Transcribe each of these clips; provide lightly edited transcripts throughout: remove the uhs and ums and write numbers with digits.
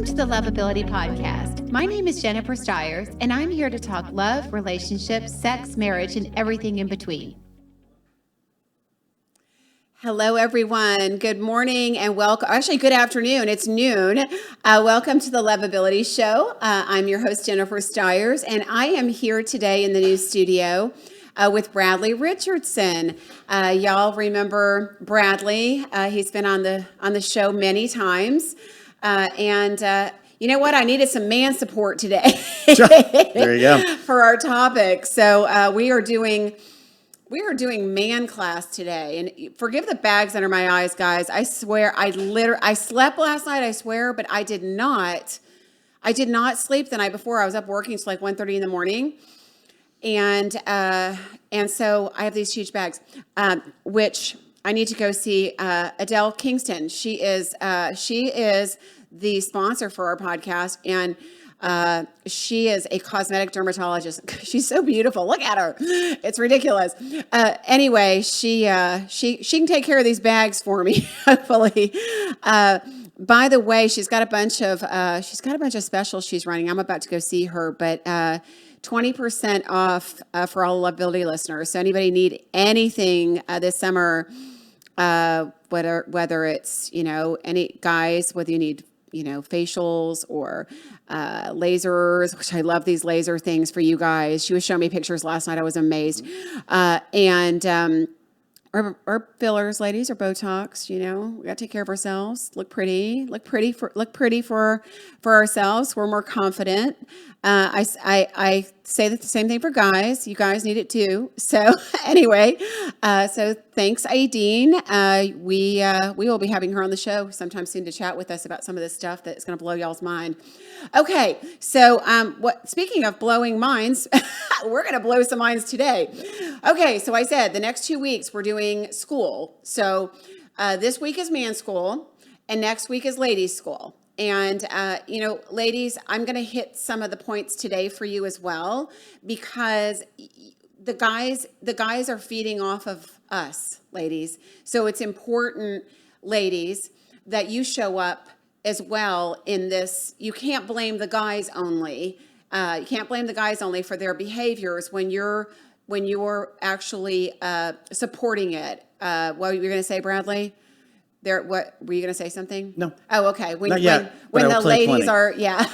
Welcome to the Lovability Podcast. My name is Jennifer Stiers, and I'm here to talk love, relationships, sex, marriage, and everything in between. Hello, everyone. Good morning and welcome. Actually, good afternoon. It's noon. Welcome to the Lovability Show. I'm your host, Jennifer Stiers, and I am here today in the new studio with Bradley Richardson. Y'all remember Bradley? He's been on the show many times, and you know what? I needed some man support today. There you go. For our topic. So we are doing man class today, and forgive the bags under my eyes, guys. I swear, I slept last night. I swear, but I did not sleep the night before. I was up working till like 1:30 in the morning, and so I have these huge bags, which I need to go see Adele Kingston. She is the sponsor for our podcast, and she is a cosmetic dermatologist. She's so beautiful. Look at her. It's ridiculous. Anyway, she can take care of these bags for me, hopefully. By the way, she's got a bunch of specials she's running. I'm about to go see her, but 20% off for all Lovability listeners. So anybody need anything this summer, whether it's, any guys, whether you need, facials or lasers, which I love these laser things for you guys. She was showing me pictures last night. I was amazed. Or fillers, ladies, or Botox. We got to take care of ourselves. Look pretty for ourselves. We're more confident. I say the same thing for guys. You guys need it too. So anyway, so thanks, Aideen. We will be having her on the show sometime soon to chat with us about some of this stuff that's going to blow y'all's mind. Okay, so speaking of blowing minds, we're going to blow some minds today. Okay, so I said the next 2 weeks we're doing school. So this week is man school, and next week is ladies school. And, ladies, I'm going to hit some of the points today for you as well, because the guys are feeding off of us, ladies. So it's important, ladies, that you show up as well in this. You can't blame the guys only. You can't blame the guys only for their behaviors when you're actually supporting it. What were you going to say, Bradley? What were you going to say? Something? No. Oh, okay. Not yet, when the ladies 20. are, yeah.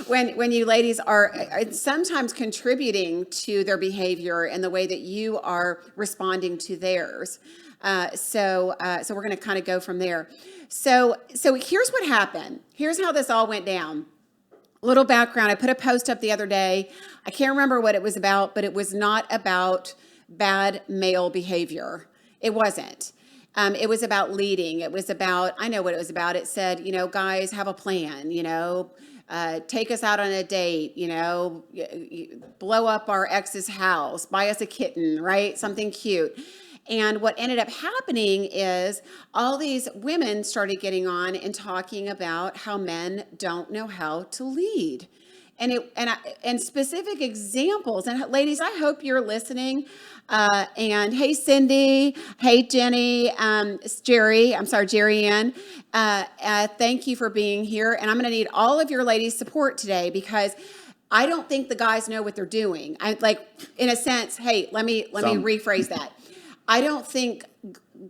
when you ladies are sometimes contributing to their behavior and the way that you are responding to theirs. So we're going to kind of go from there. So here's what happened. Here's how this all went down. A little background. I put a post up the other day. I can't remember what it was about, but it was not about bad male behavior. It wasn't. It was about leading. It was about, I know what it was about. It said, guys, have a plan, take us out on a date, blow up our ex's house, buy us a kitten, right? Something cute. And what ended up happening is all these women started getting on and talking about how men don't know how to lead. And specific examples. And ladies, I hope you're listening. And hey, Cindy. Hey, Jenny. Jerry Ann. Thank you for being here. And I'm going to need all of your ladies' support today, because I don't think the guys know what they're doing. In a sense, hey, let me rephrase that. I don't think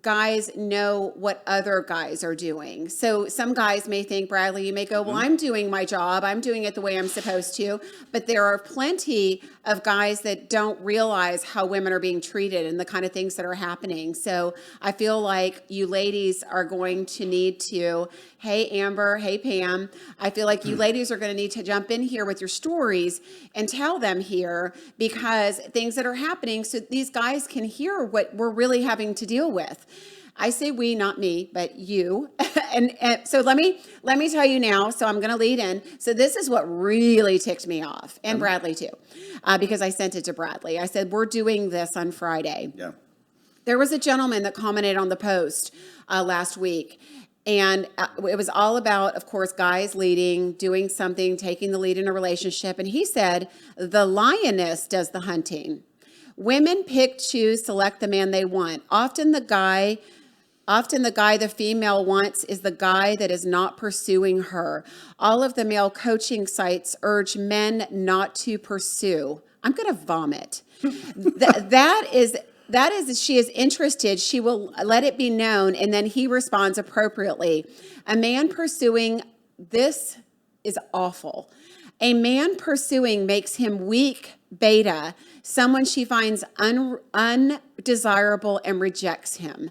guys know what other guys are doing. So some guys may think, Bradley, you may go, well, I'm doing my job. I'm doing it the way I'm supposed to. But there are plenty of guys that don't realize how women are being treated and the kind of things that are happening. So I feel like you ladies are going to need to, hey, Amber, hey, Pam, I feel like you ladies are going to need to jump in here with your stories and tell them here, because things that are happening so these guys can hear what we're really having to deal with. I say we, not me, but you. and so let me tell you now. So I'm going to lead in. So this is what really ticked me off, and Bradley too, because I sent it to Bradley. I said, we're doing this on Friday. Yeah. There was a gentleman that commented on the post last week, and it was all about, of course, guys leading, doing something, taking the lead in a relationship. And he said, the lioness does the hunting. Women pick, choose, select the man they want. Often the guy Often the guy the female wants is the guy that is not pursuing her. All of the male coaching sites urge men not to pursue. I'm going to vomit. That is, she is interested. She will let it be known, and then he responds appropriately. A man pursuing, this is awful. A man pursuing makes him weak beta, someone she finds undesirable and rejects him.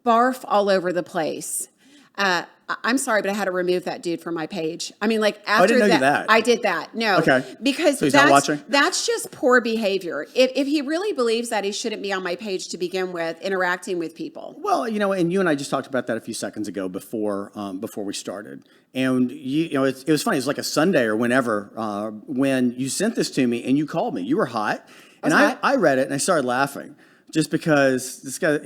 Barf all over the place. I'm sorry, but I had to remove that dude from my page. I mean, like after didn't know you that. I did that. No, Okay. because So he's not watching? that's just poor behavior. If he really believes that, he shouldn't be on my page to begin with, interacting with people. Well, and you and I just talked about that a few seconds ago before we started. And it was funny. It was like a Sunday or whenever when you sent this to me and you called me. You were hot, and I read it and I started laughing just because this guy.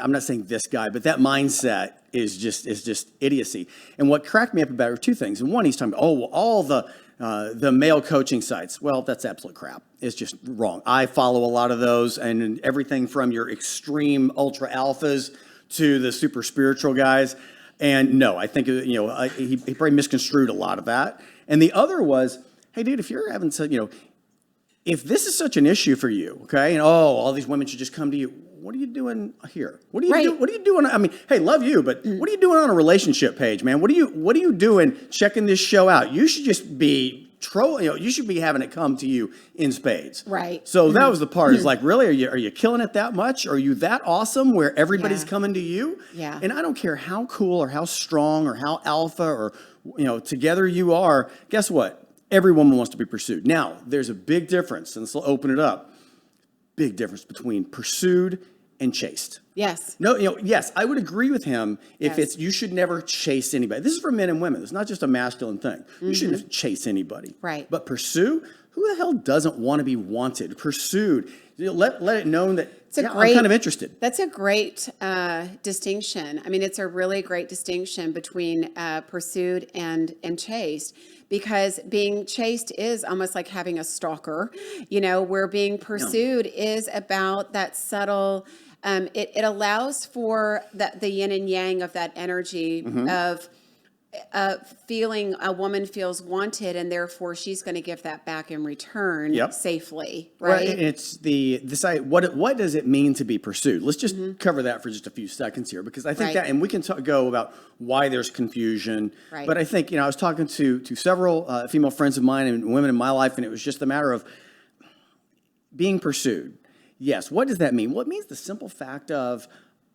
I'm not saying this guy, but that mindset is just idiocy. And what cracked me up about it were two things. And one, he's talking about, all the male coaching sites. Well, that's absolute crap. It's just wrong. I follow a lot of those, and everything from your extreme ultra alphas to the super spiritual guys. And no, I think he probably misconstrued a lot of that. And the other was, hey, dude, if you're having such, if this is such an issue for you, okay, and all these women should just come to you. What are you doing here? What are you doing? What are you doing? I mean, hey, love you, but what are you doing on a relationship page, man? What are you doing checking this show out? You should just be trolling. You should be having it come to you in spades. Right. So that was the part. Is like, really, are you killing it that much? Are you that awesome where everybody's Yeah. coming to you? Yeah. And I don't care how cool or how strong or how alpha or together you are. Guess what? Every woman wants to be pursued. Now, there's a big difference, and this will open it up. Big difference between pursued and chased. Yes. No, yes, I would agree with him if Yes. you should never chase anybody. This is for men and women. It's not just a masculine thing. You shouldn't chase anybody. Right. But pursue, who the hell doesn't want to be wanted, pursued? Let it known that I'm kind of interested. That's a great distinction. I mean, it's a really great distinction between pursued and chased, because being chased is almost like having a stalker, where being pursued is about that subtle, it allows for the yin and yang of that energy of feeling a woman feels wanted, and therefore she's going to give that back in return safely, right? And it's what does it mean to be pursued? Let's just cover that for just a few seconds here, because I think that, and we can go about why there's confusion. Right. But I think I was talking to several female friends of mine and women in my life, and it was just a matter of being pursued. Yes. What does that mean? Well, it means the simple fact of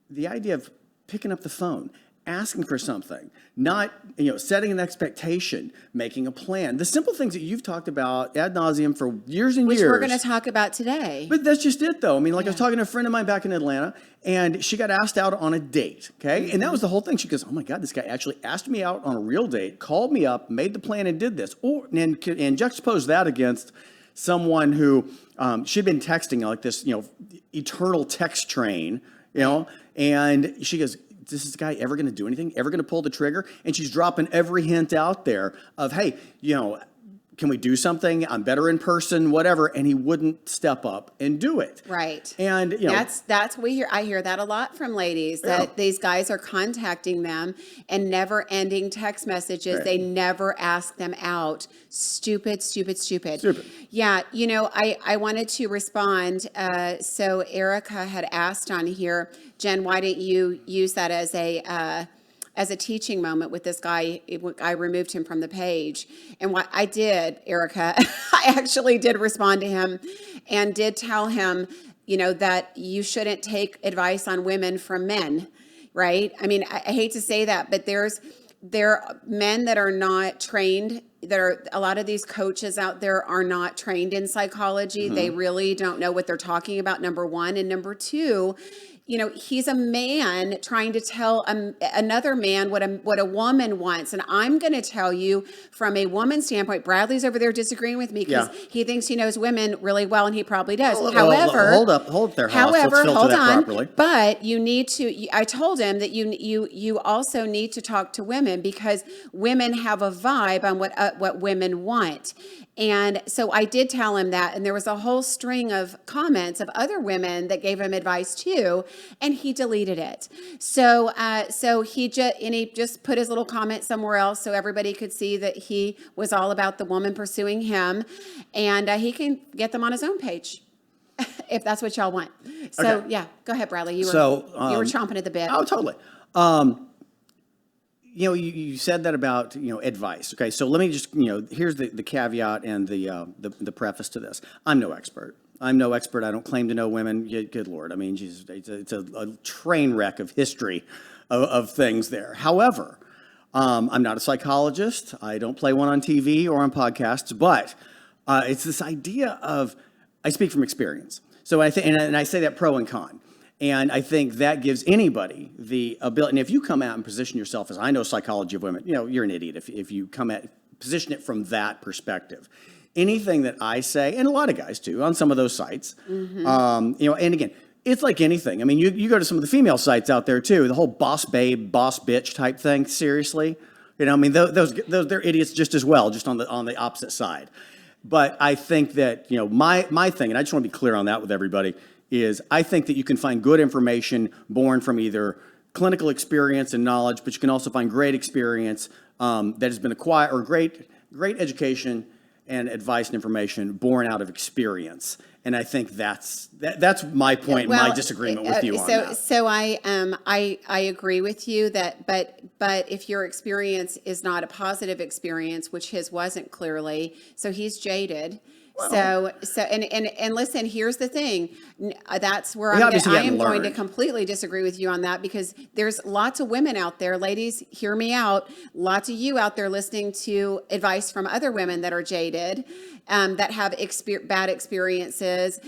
the idea of picking up the phone, asking for something, not setting an expectation, making a plan. The simple things that you've talked about ad nauseum for years and years. Which we're going to talk about today. But that's just it, though. I mean, I was talking to a friend of mine back in Atlanta, and she got asked out on a date, okay? And that was the whole thing. She goes, oh, my God, this guy actually asked me out on a real date, called me up, made the plan, and did this. And juxtapose that against someone who she'd been texting like this, eternal text train, and she goes, is this guy ever going to do anything, ever going to pull the trigger? And she's dropping every hint out there of, hey, can we do something? I'm better in person, whatever. And he wouldn't step up and do it. Right. And that's we hear. I hear that a lot from ladies, that these guys are contacting them and never ending text messages. Right. They never ask them out. Stupid. Yeah. I wanted to respond. So Erica had asked on here, Jen, why didn't you use that as a teaching moment with this guy? I removed him from the page. And what I did, Erica, I actually did respond to him and did tell him, that you shouldn't take advice on women from men, right? I mean, I hate to say that, but there are men that are not trained. A lot of these coaches out there are not trained in psychology. They really don't know what they're talking about, number one. And number two, he's a man trying to tell another man what a woman wants. And I'm going to tell you from a woman's standpoint, Bradley's over there disagreeing with me because he thinks he knows women really well, and he probably does. However, hold there, Hoss. Let's filter hold that on. properly. But you need to. I told him that you also need to talk to women, because women have a vibe on what what women want. And so I did tell him that, and there was a whole string of comments of other women that gave him advice too, and he deleted it. So he just put his little comment somewhere else so everybody could see that he was all about the woman pursuing him, and he can get them on his own page if that's what y'all want. So Okay. yeah, go ahead, Bradley. You were chomping at the bit. Oh, totally. You said that about, advice. Okay, so let me just, here's the caveat and the preface to this. I'm no expert. I don't claim to know women. Good Lord. I mean, Jesus, it's a train wreck of history of things there. However, I'm not a psychologist. I don't play one on TV or on podcasts, but it's this idea of, I speak from experience. So I think, and I say that pro and con. And I think that gives anybody the ability. And if you come out and position yourself as, I know psychology of women, you're an idiot if you position it from that perspective. Anything that I say, and a lot of guys too, on some of those sites, and again, it's like anything. I mean, you go to some of the female sites out there too, the whole boss babe, boss bitch type thing. Seriously, I mean, those they're idiots just as well, just on the opposite side. But I think that my thing, and I just want to be clear on that with everybody, is I think that you can find good information born from either clinical experience and knowledge, but you can also find great experience that has been acquired, or great education and advice and information born out of experience. And I think that's my point, my disagreement with you on that. So I agree with you that, but if your experience is not a positive experience, which his wasn't clearly, so he's jaded. So and listen, here's the thing. That's where I am going to completely disagree with you on that, because there's lots of women out there, ladies, hear me out. Lots of you out there listening to advice from other women that are jaded, that have bad experiences.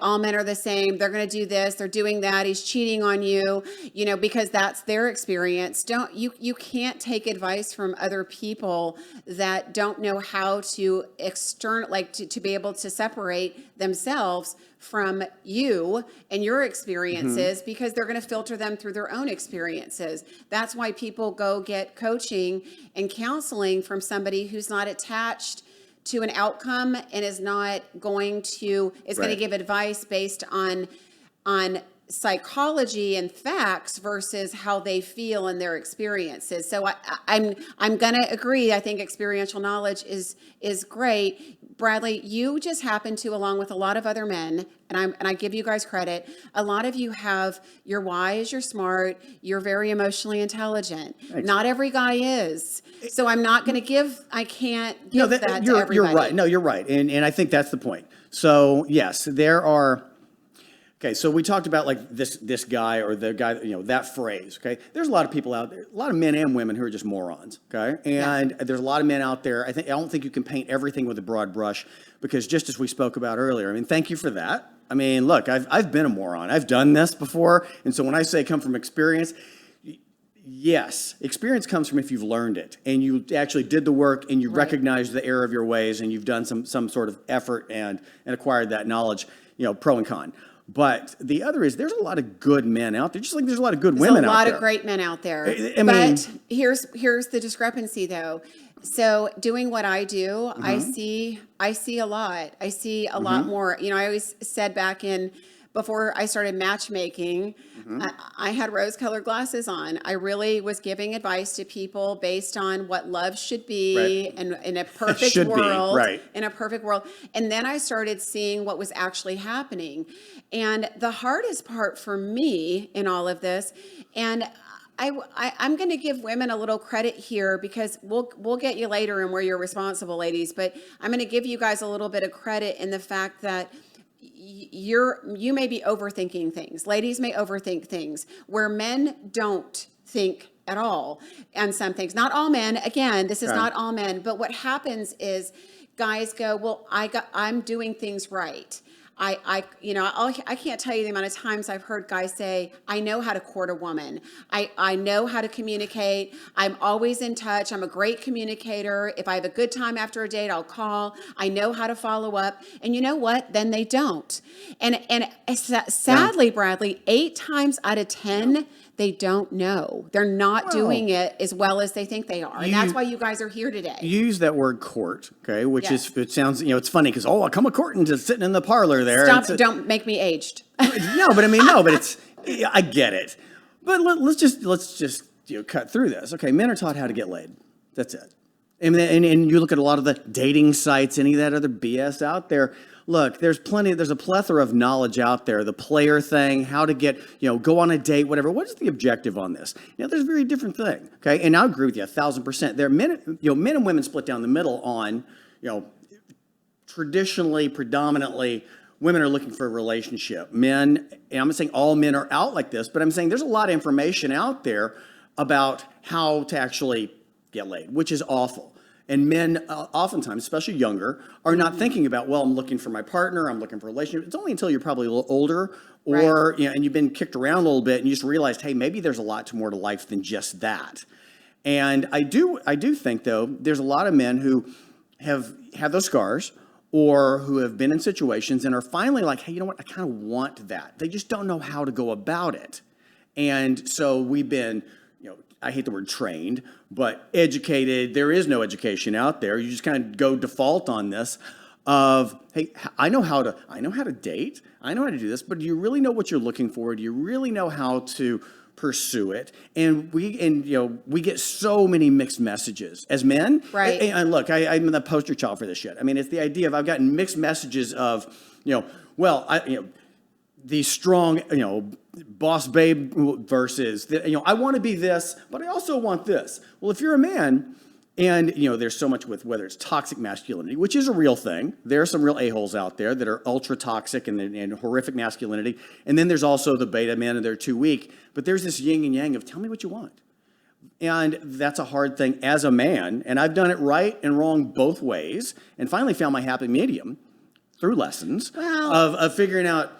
All men are the same. They're going to do this. They're doing that. He's cheating on you, because that's their experience. You can't take advice from other people that don't know how to to be able to separate themselves from you and your experiences, because they're going to filter them through their own experiences. That's why people go get coaching and counseling from somebody who's not attached to an outcome and is going to give advice based on psychology and facts versus how they feel and their experiences. So I'm going to agree. I think experiential knowledge is great. Bradley, you just happen to, along with a lot of other men, and I give you guys credit, a lot of you you're wise, you're smart, you're very emotionally intelligent. Thanks. Not every guy is. So I'm not going to I can't give that to everybody. You're right. No, you're right. And I think that's the point. So yes, there are. Okay, so we talked about like this guy or the guy, that phrase, okay? There's a lot of people out there, a lot of men and women who are just morons, okay? And there's a lot of men out there. I don't think you can paint everything with a broad brush, because just as we spoke about earlier, I mean, thank you for that. I mean, look, I've been a moron. I've done this before. And so when I say come from experience, yes, experience comes from if you've learned it and you actually did the work and you recognize the error of your ways and you've done some sort of effort and acquired that knowledge, pro and con. But the other is there's a lot of good men out there, just like there's a lot of good women out there. There's a lot of great men out there. But here's the discrepancy, though. So doing what I do, I see a lot. I see a lot more. I always said before I started matchmaking, I had rose-colored glasses on. I really was giving advice to people based on what love should be in a perfect world. In a perfect world. And then I started seeing what was actually happening. And the hardest part for me in all of this, and I'm going to give women a little credit here, because we'll get you later and where you're responsible, ladies, but I'm going to give you guys a little bit of credit in the fact that you may be overthinking things. Ladies may overthink things where men don't think at all on some things. Not all men. Again, this is not all men. But what happens is guys go, well, I'm doing things right. I can't tell you the amount of times I've heard guys say, I know how to court a woman. I know how to communicate. I'm always in touch. I'm a great communicator. If I have a good time after a date, I'll call. I know how to follow up. And you know what? Then they don't. And sadly, Bradley, 8 times out of 10, they don't know. They're not doing it as well as they think they are. And that's why you guys are here today. You use that word court, okay, which Yes. it sounds, it's funny because, I come a courting, just sitting in the parlor there. Stop, don't make me aged. No, but it's, I get it. But let's just cut through this. Okay, men are taught how to get laid. That's it. And you look at a lot of the dating sites, any of that other BS out there. Look, there's a plethora of knowledge out there. The player thing, how to get, go on a date, whatever. What is the objective on this? There's a very different thing. Okay, and I agree with you 1,000%. There are men and women split down the middle on, traditionally, predominantly, women are looking for a relationship. Men, and I'm not saying all men are out like this, but I'm saying there's a lot of information out there about how to actually get laid, which is awful. And men, oftentimes, especially younger, are not thinking about, I'm looking for my partner, I'm looking for a relationship. It's only until you're probably a little older or, and you've been kicked around a little bit and you just realized, hey, maybe there's a lot more to life than just that. And I do think, though, there's a lot of men who have had those scars or who have been in situations and are finally like, hey, you know what, I kind of want that. They just don't know how to go about it. And so we've been, I hate the word trained, but educated. There is no education out there. You just kind of go default on this of, hey, I know how to date. I know how to do this, but do you really know what you're looking for? Do you really know how to pursue it? And we get so many mixed messages as men. Right. And look, I'm the poster child for this shit. I mean, it's the idea of I've gotten mixed messages of, the strong, boss babe versus, I want to be this, but I also want this. Well, if you're a man and, there's so much with whether it's toxic masculinity, which is a real thing. There are some real a-holes out there that are ultra toxic and horrific masculinity. And then there's also the beta men and they're too weak. But there's this yin and yang of tell me what you want. And that's a hard thing as a man. And I've done it right and wrong both ways and finally found my happy medium through lessons of figuring out,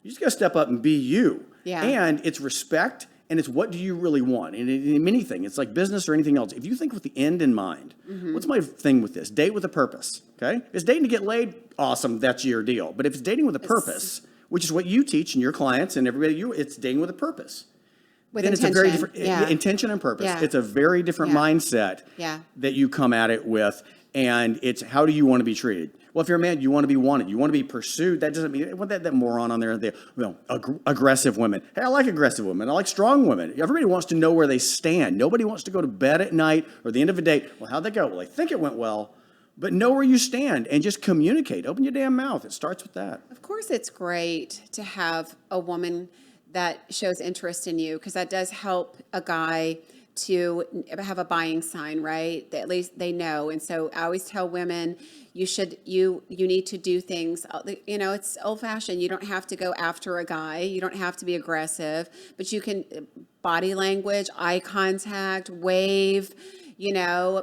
you just got to step up and be you. Yeah. And it's respect, and it's what do you really want? And in anything, it's like business or anything else. If you think with the end in mind, what's my thing with this? Date with a purpose, okay? If it's dating to get laid, awesome, that's your deal. But if it's dating with a purpose, which is what you teach and your clients and everybody, it's dating with a purpose. with then intention. It's a very different yeah. intention and purpose. Yeah. It's a very different Yeah. mindset Yeah. that you come at it with. And it's how do you want to be treated? Well, if you're a man, you want to be wanted. You want to be pursued. That doesn't mean what that moron on there. Aggressive women. Hey, I like aggressive women. I like strong women. Everybody wants to know where they stand. Nobody wants to go to bed at night or the end of a day. Well, how'd that go? Well, I think it went well. But know where you stand and just communicate. Open your damn mouth. It starts with that. Of course, it's great to have a woman that shows interest in you, because that does help a guy to have a buying sign, right? That at least they know. And so I always tell women, you need to do things, it's old fashioned. You don't have to go after a guy. You don't have to be aggressive, but you can body language, eye contact, wave,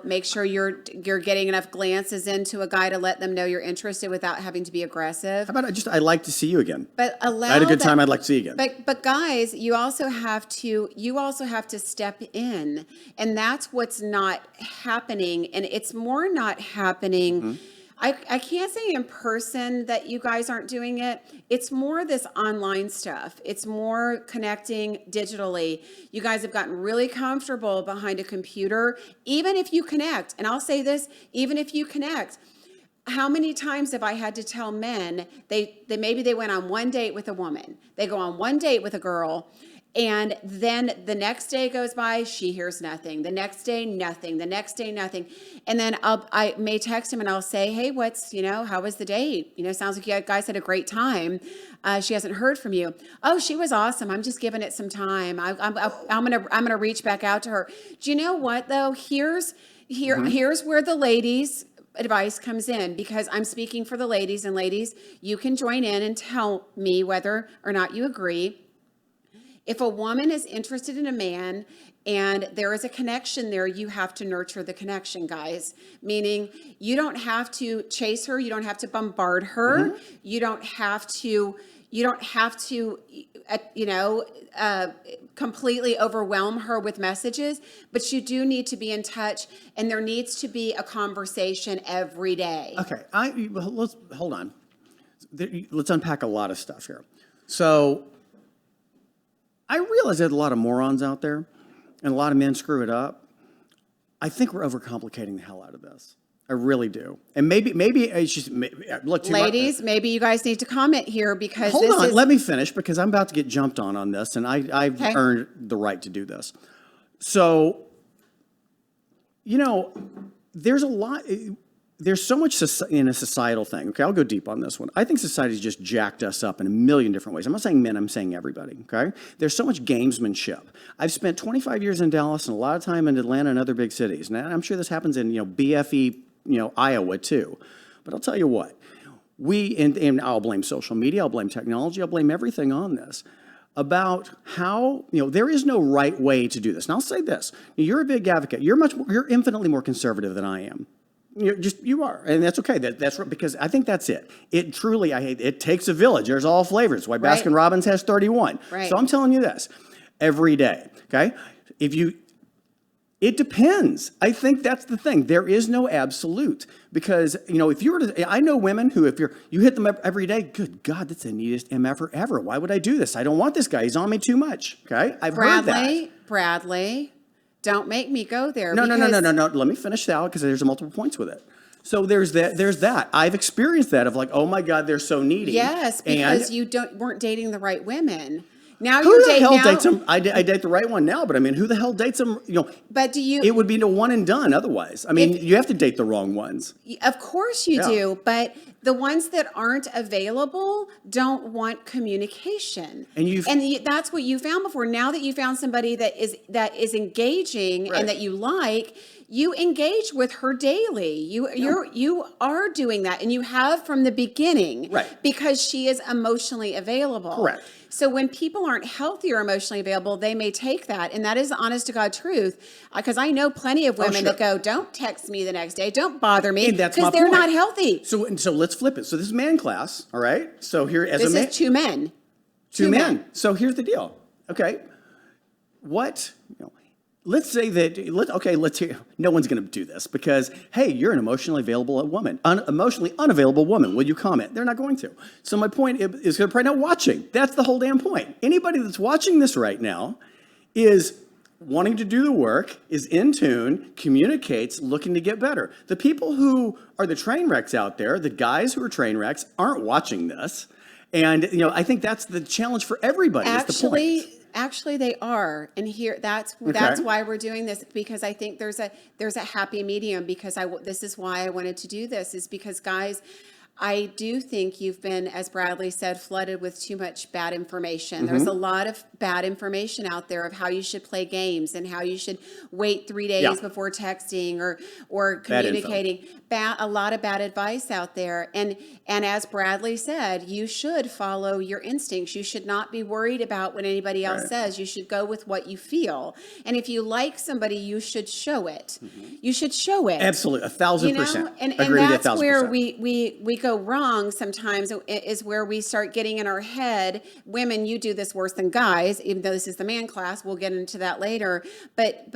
make sure you're getting enough glances into a guy to let them know you're interested without having to be aggressive. How about I'd like to see you again. But I had a good time. I'd like to see you again. But guys, you also have to step in, and that's what's not happening. And it's more not happening. Mm-hmm. I can't say in person that you guys aren't doing it. It's more this online stuff. It's more connecting digitally. You guys have gotten really comfortable behind a computer, even if you connect. And I'll say this, even if you connect, how many times have I had to tell men, maybe they went on one date with a woman. They go on one date with a girl, and then the next day goes by, she hears nothing. The next day, nothing. The next day, nothing. And then I may text him and I'll say, hey, how was the date? Sounds like you guys had a great time. She hasn't heard from you. Oh, she was awesome. I'm just giving it some time. I'm gonna reach back out to her. Do you know what though? Here's where the ladies' advice comes in, because I'm speaking for the ladies, and ladies, you can join in and tell me whether or not you agree. If a woman is interested in a man and there is a connection there, you have to nurture the connection, guys. Meaning you don't have to chase her. You don't have to bombard her. You don't have to, completely overwhelm her with messages, but you do need to be in touch, and there needs to be a conversation every day. Okay, let's hold on. Let's unpack a lot of stuff here. So I realize there's a lot of morons out there, and a lot of men screw it up. I think we're overcomplicating the hell out of this. I really do. And maybe it's just, look, ladies, maybe you guys need to comment here because hold on, let me finish because I'm about to get jumped on this, and I've earned the right to do this. So, there's a lot, there's so much in a societal thing. Okay, I'll go deep on this one. I think society's just jacked us up in a million different ways. I'm not saying men, I'm saying everybody, okay? There's so much gamesmanship. I've spent 25 years in Dallas and a lot of time in Atlanta and other big cities. And I'm sure this happens in, BFE, Iowa too. But I'll tell you what, and I'll blame social media, I'll blame technology, I'll blame everything on this, about how, there is no right way to do this. And I'll say this, you're a big advocate. You're infinitely more conservative than I am. You are, and that's okay. That's right, because I think that's it. It truly, it takes a village. There's all flavors. Why Baskin Robbins has 31. Right. So I'm telling you this every day. Okay, it depends. I think that's the thing. There is no absolute because if you were to, I know women who if you hit them every day. Good God, that's the neatest MFer ever. Why would I do this? I don't want this guy. He's on me too much. Okay, I've heard that. Bradley. Don't make me go there. No. Let me finish that because there's multiple points with it. So there's that. I've experienced that of like, oh my God, they're so needy. Yes, because you weren't dating the right women. Now who the hell dates them? I date the right one now, but who the hell dates them? But do you? It would be a one and done otherwise. You have to date the wrong ones. Of course you do, but the ones that aren't available don't want communication. And that's what you found before. Now that you found somebody that is engaging and that you like, you engage with her daily. You are doing that, and you have from the beginning, right? Because she is emotionally available. Correct. So when people aren't healthy or emotionally available, they may take that, and that is the honest to God truth. Because I know plenty of women that go, "Don't text me the next day, don't bother me," because they're not healthy. So let's flip it. So this is man class, all right? So here as this is two men. Two men. So here's the deal. Okay, what let's say that let's hear. No one's going to do this because hey, you're an emotionally available woman, emotionally unavailable woman. Will you comment? They're not going to. So my point is they're probably not watching. That's the whole damn point. Anybody that's watching this right now is wanting to do the work, is in tune, communicates, looking to get better. The people who are the train wrecks out there, the guys who are train wrecks, aren't watching this. And I think that's the challenge for everybody. Actually, they are, and that's why we're doing this, because I think there's a happy medium. Because this is why I wanted to do this, is because guys, I do think you've been, as Bradley said, flooded with too much bad information. There's a lot of bad information out there of how you should play games and how you should wait 3 days before texting or communicating. A lot of bad advice out there. And as Bradley said, you should follow your instincts. You should not be worried about what anybody else says. You should go with what you feel. And if you like somebody, you should show it. You should show it. Absolutely, 1,000%. And that's where we go wrong sometimes, is where we start getting in our head. Women, you do this worse than guys, even though this is the man class. We'll get into that later. But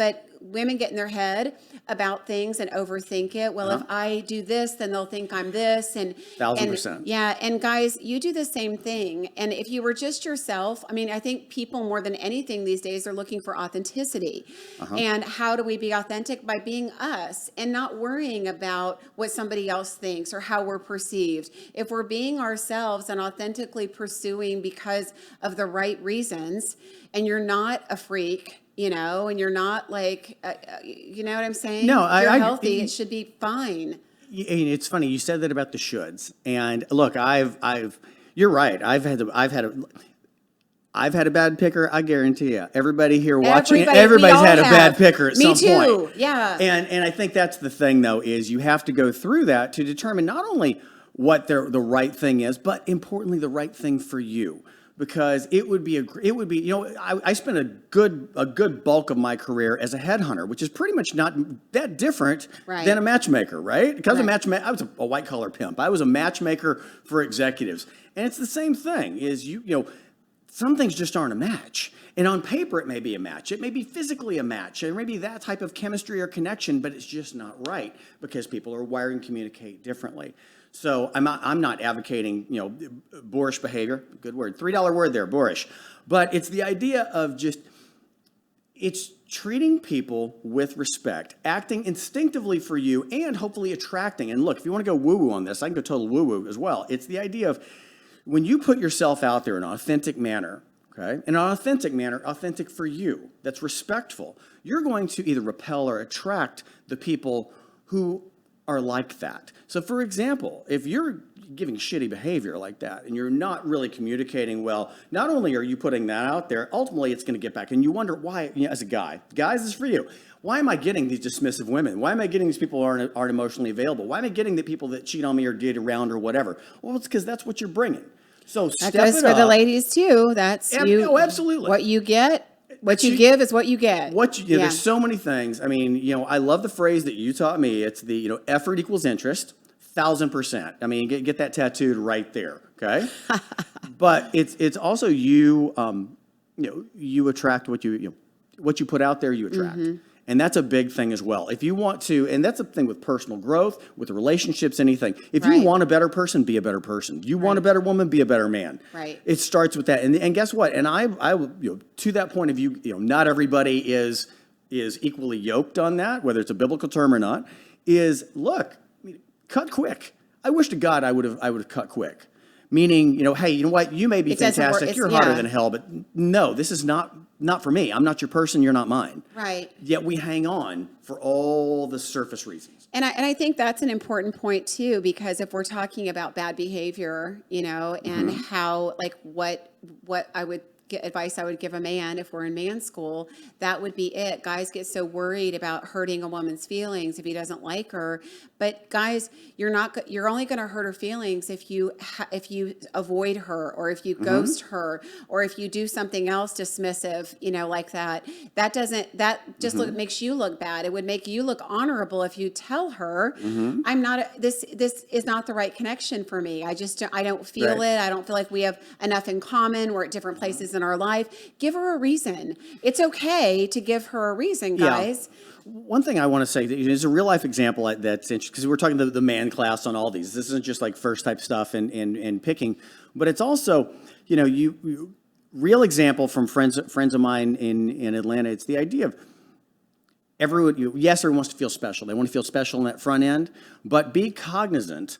women get in their head about things and overthink it. Well, if I do this, then they'll think I'm this. 1,000%. Yeah, and guys, you do the same thing. And if you were just yourself, I think people more than anything these days are looking for authenticity. And how do we be authentic? By being us and not worrying about what somebody else thinks or how we're perceived. If we're being ourselves and authentically pursuing because of the right reasons, and you're not a freak, and you're not like, you know what I'm saying? No, if you're healthy, it should be fine. It's funny you said that about the shoulds, and look, you're right. I've had a bad picker. I guarantee you, everybody here watching, everybody's had a bad picker at some point. Me too. Yeah. And I think that's the thing, though, is you have to go through that to determine not only what the right thing is, but importantly, the right thing for you. because it would be, I spent a good bulk of my career as a headhunter, which is pretty much not that different Right. than a matchmaker, right? Because Right. I was a white collar pimp. I was a matchmaker for executives. And it's the same thing is some things just aren't a match. And on paper, it may be a match. It may be physically a match. And maybe that type of chemistry or connection, but it's just not right because people are wired and communicate differently. So I'm not advocating, boorish behavior. Good word. $3 word there, boorish. But it's the idea of it's treating people with respect, acting instinctively for you, and hopefully attracting. And look, if you want to go woo-woo on this, I can go total woo-woo as well. It's the idea of when you put yourself out there in an authentic manner, okay, in an authentic manner, authentic for you, that's respectful, you're going to either repel or attract the people who are like that. So for example, if you're giving shitty behavior like that and you're not really communicating well, not only are you putting that out there, ultimately it's going to get back. And you wonder why, as a guy, guys, this is for you. Why am I getting these dismissive women? Why am I getting these people who aren't emotionally available? Why am I getting the people that cheat on me or date around or whatever? Well, it's because that's what you're bringing. So That step goes it for up. the ladies too. That's you. Oh, absolutely. What you get, what you give is what you get. There's so many things. I mean, I love the phrase that you taught me. It's the, effort equals interest, 1,000%. I mean, get that tattooed right there. Okay. But it's also you attract what you put out there, you attract. And that's a big thing as well. If you want to, and that's a thing with personal growth, with relationships, anything. If Right. you want a better person, be a better person. You want a better woman, be a better man. Right. It starts with that. And guess what? And I to that point of view, not everybody is equally yoked on that, whether it's a biblical term or not, look, cut quick. I wish to God I would have cut quick. Meaning, hey, you know what? You may be It doesn't work. fantastic. You're It's- hotter yeah. than hell, but no, this is not for me. I'm not your person. You're not mine. Right. Yet we hang on for all the surface reasons. And I think that's an important point too, because if we're talking about bad behavior, and how, like, what I would advice I would give a man if we're in man school, that would be it. Guys get so worried about hurting a woman's feelings if he doesn't like her. But guys, you're only going to hurt her feelings if you avoid her, or if you ghost her, or if you do something else dismissive, like that. That just makes you look bad. It would make you look honorable if you tell her, I'm not, this is not the right connection for me. I don't feel Right. it. I don't feel like we have enough in common. We're at different places in our life. Give her a reason. It's okay to give her a reason, guys. Yeah. One thing I want to say is a real life example that's interesting, because we're talking the man class on all these. This isn't just like first type stuff and picking, but it's also, real example from friends of mine in Atlanta. It's the idea of everyone wants to feel special. They want to feel special in that front end, but be cognizant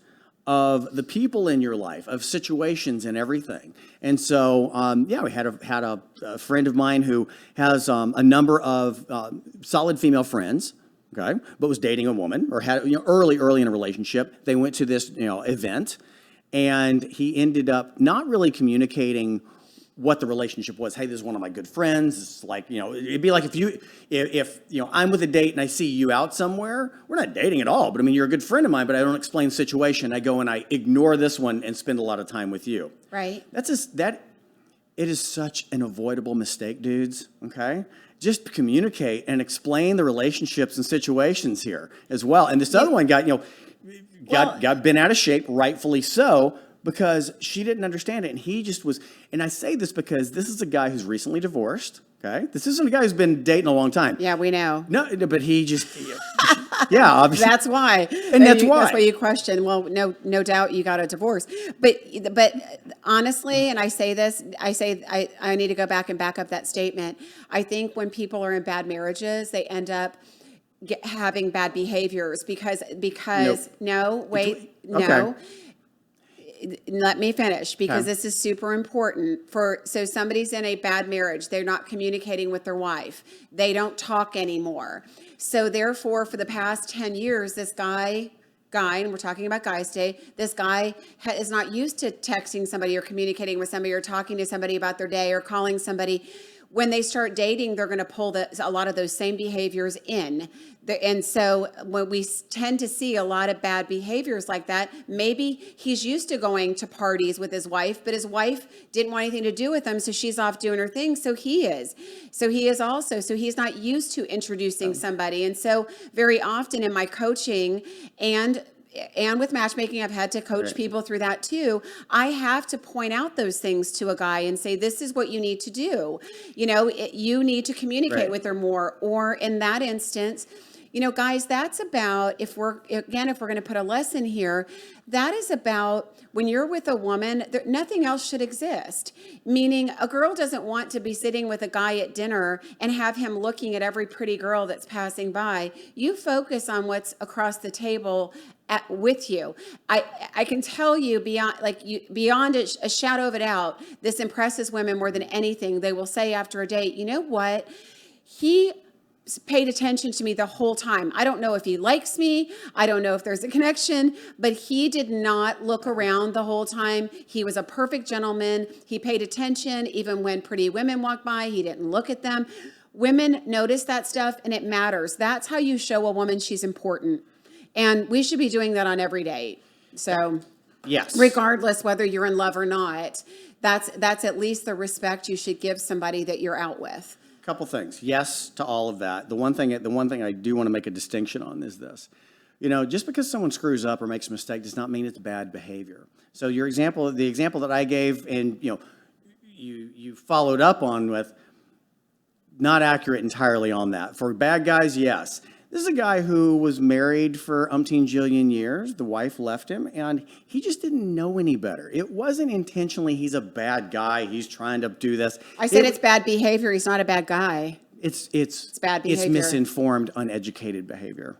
of the people in your life, of situations and everything. And so, we had a friend of mine who has a number of solid female friends, okay, but was dating a woman, or had early in a relationship. They went to this event, and he ended up not really communicating what the relationship was. Hey, this is one of my good friends. It's like, it'd be like if I'm with a date and I see you out somewhere, we're not dating at all, but I mean, you're a good friend of mine, but I don't explain the situation. I go and I ignore this one and spend a lot of time with you. Right. It is such an avoidable mistake, dudes. Okay. Just communicate and explain the relationships and situations here as well. And this other one got bent out of shape, rightfully so, because she didn't understand it. And he just was, and I say this because this is a guy who's recently divorced, okay? This isn't a guy who's been dating a long time. Yeah, we know. No, but he just, yeah, obviously. That's why. And that's why. That's why you question. Well, no doubt you got a divorce. But honestly, and I say this, I need to go back and back up that statement. I think when people are in bad marriages, they end up having bad behaviors because no. Okay. Let me finish, because Okay. this is super important. So somebody's in a bad marriage. They're not communicating with their wife. They don't talk anymore. So therefore, for the past 10 years, this guy, and we're talking about guys today, this guy is not used to texting somebody or communicating with somebody or talking to somebody about their day or calling somebody. when they start dating, they're going to pull a lot of those same behaviors in. And so when we tend to see a lot of bad behaviors like that, maybe he's used to going to parties with his wife, but his wife didn't want anything to do with him, so she's off doing her thing. So he is. So he is also. So he's not used to introducing somebody. And so very often in my coaching and with matchmaking, I've had to coach people through that too. I have to point out those things to a guy and say, this is what you need to do. You need to communicate with her more. Or in that instance, guys, that's about, if we're going to put a lesson here, that is about when you're with a woman, nothing else should exist. Meaning a girl doesn't want to be sitting with a guy at dinner and have him looking at every pretty girl that's passing by. You focus on what's across the table with you. I can tell you beyond a shadow of a doubt, this impresses women more than anything. They will say after a date, you know what? He paid attention to me the whole time. I don't know if he likes me. I don't know if there's a connection, but he did not look around the whole time. He was a perfect gentleman. He paid attention. Even when pretty women walked by, he didn't look at them. Women notice that stuff and it matters. That's how you show a woman she's important. And we should be doing that on every date. So yes, regardless whether you're in love or not, that's at least the respect you should give somebody that you're out with. Couple things. Yes to all of that. The one thing I do want to make a distinction on is this. Just because someone screws up or makes a mistake does not mean it's bad behavior. So the example that I gave, and you followed up on with, not accurate entirely on that. For bad guys, yes. This is a guy who was married for umpteen jillion years. The wife left him, and he just didn't know any better. It wasn't intentionally he's a bad guy. He's trying to do this. I said it's bad behavior. He's not a bad guy. It's bad behavior. It's misinformed, uneducated behavior.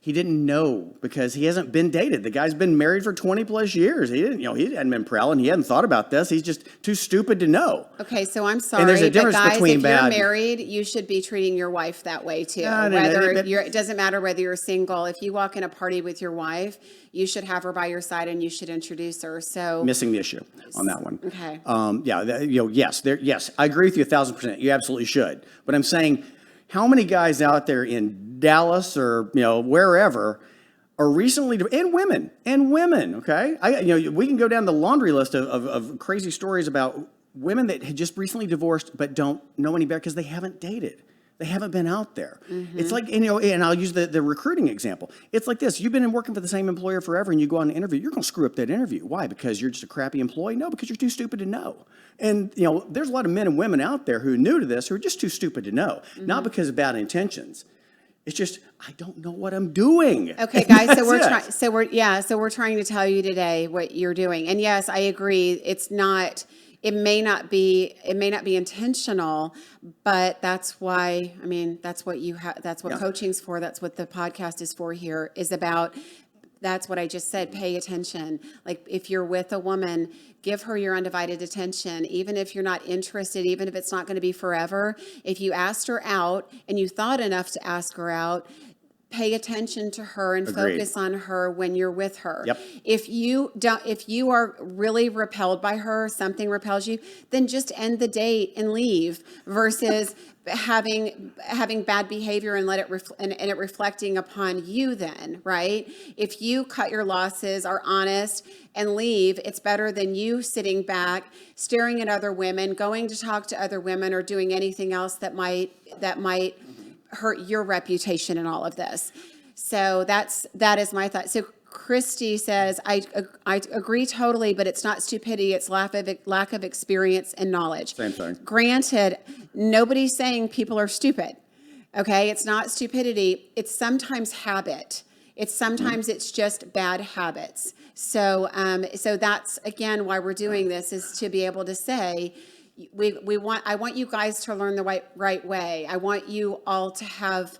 He didn't know because he hasn't been dated. The guy's been married for 20 plus years. He hadn't been prowling. He hadn't thought about this. He's just too stupid to know. Okay, so I'm sorry, and there's a difference but guys, between if you're married, you should be treating your wife that way too. It doesn't matter whether you're single. If you walk in a party with your wife, you should have her by your side and you should introduce her. So missing the issue on that one. Okay. Yes, I agree with you 1,000%. You absolutely should. But I'm saying, how many guys out there in Dallas or wherever are recently, and women, okay? We can go down the laundry list of crazy stories about women that had just recently divorced but don't know any better because they haven't dated. They haven't been out there. Mm-hmm. It's like, and I'll use the recruiting example. It's like this. You've been working for the same employer forever and you go on an interview. You're going to screw up that interview. Why? Because you're just a crappy employee? No, because you're too stupid to know. And, there's a lot of men and women out there who are new to this who are just too stupid to know. Mm-hmm. Not because of bad intentions. It's just, I don't know what I'm doing. Okay, guys, so we're trying to tell you today what you're doing. And yes, I agree. It may not be intentional, but that's why, that's what coaching's for. That's what the podcast is for here, is about. That's what I just said. Pay attention. Like if you're with a woman, give her your undivided attention, even if you're not interested, even if it's not going to be forever. If you asked her out and you thought enough to ask her out, pay attention to her and Agreed. Focus on her when you're with her. Yep. If you are really repelled by her, something repels you, then just end the date and leave versus having bad behavior and it reflecting upon you then, right? If you cut your losses, are honest and leave, it's better than you sitting back, staring at other women, going to talk to other women or doing anything else that might hurt your reputation in all of this. So that is my thought. So Christy says, I agree totally, but it's not stupidity. It's lack of experience and knowledge. Same thing. Granted, nobody's saying people are stupid. Okay. It's not stupidity. It's sometimes habit. It's just bad habits. So that's again, why we're doing this, is to be able to say, I want you guys to learn the right way. I want you all to have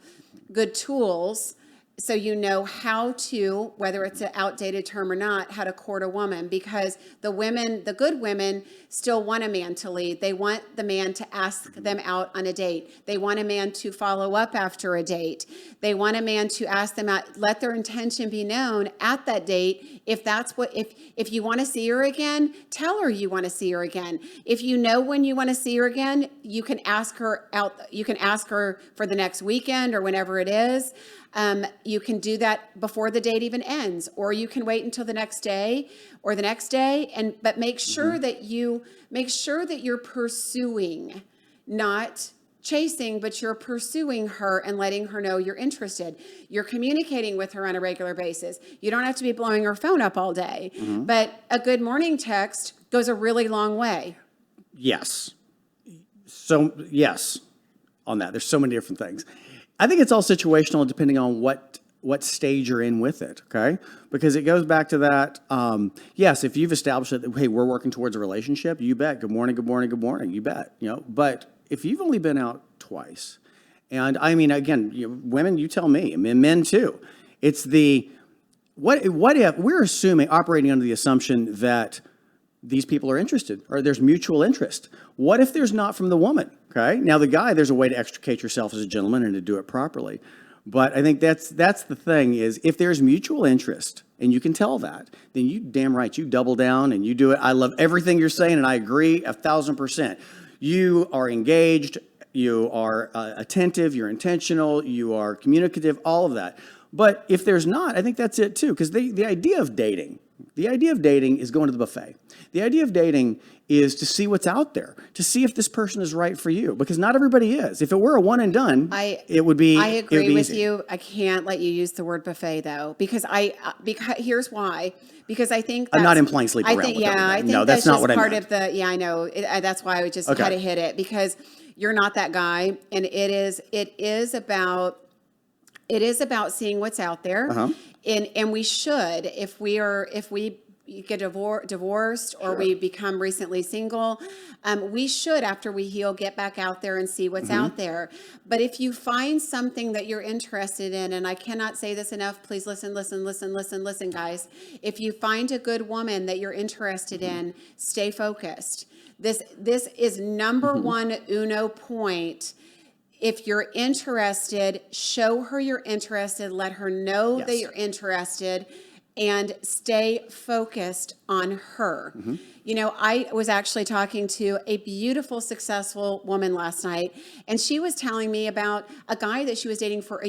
good tools so you know how to, whether it's an outdated term or not, how to court a woman, because the good women still want a man to lead. They want the man to ask them out on a date. They want a man to follow up after a date. They want a man to ask them out, let their intention be known at that date. If you want to see her again, tell her you want to see her again. If you know when you want to see her again, you can ask her out. You can ask her for the next weekend or whenever it is. You can do that before the date even ends, or you can wait until the next day or the next day. But make sure that you're pursuing, not chasing, but you're pursuing her and letting her know you're interested. You're communicating with her on a regular basis. You don't have to be blowing her phone up all day, but a good morning text goes a really long way. Yes. So, yes, on that. There's so many different things. I think it's all situational depending on what stage you're in with it, okay? Because it goes back to that, yes, if you've established that, hey, we're working towards a relationship, you bet. Good morning, good morning, good morning, you bet. But if you've only been out twice, and I mean, again, women, you tell me, and men too, it's what if we're operating under the assumption that these people are interested or there's mutual interest. What if there's not from the woman? Okay. Now the guy, there's a way to extricate yourself as a gentleman and to do it properly. But I think that's the thing is if there's mutual interest and you can tell that, then you damn right, you double down and you do it. I love everything you're saying and I agree 1,000%. You are engaged, you are attentive, you're intentional, you are communicative, all of that. But if there's not, I think that's it too. Because the idea of dating is going to the buffet. The idea of dating is to see what's out there, to see if this person is right for you, because not everybody is. If it were a one and done, it would be. I agree with easy. you. I can't let you use the word buffet though, because here's why. Because I think I'm not implying sleep around. I think no, that's not just what part I of the. Yeah, I know. That's why I would just kind of hit it because you're not that guy, and it is about seeing what's out there, and we should if we get divorced or we become recently single, we should, after we heal, get back out there and see what's out there. But if you find something that you're interested in, and I cannot say this enough, please listen, guys. If you find a good woman that you're interested in, stay focused. This is number one uno point. If you're interested, show her you're interested, let her know that you're interested, and stay focused on her. I was actually talking to a beautiful, successful woman last night, and she was telling me about a guy that she was dating for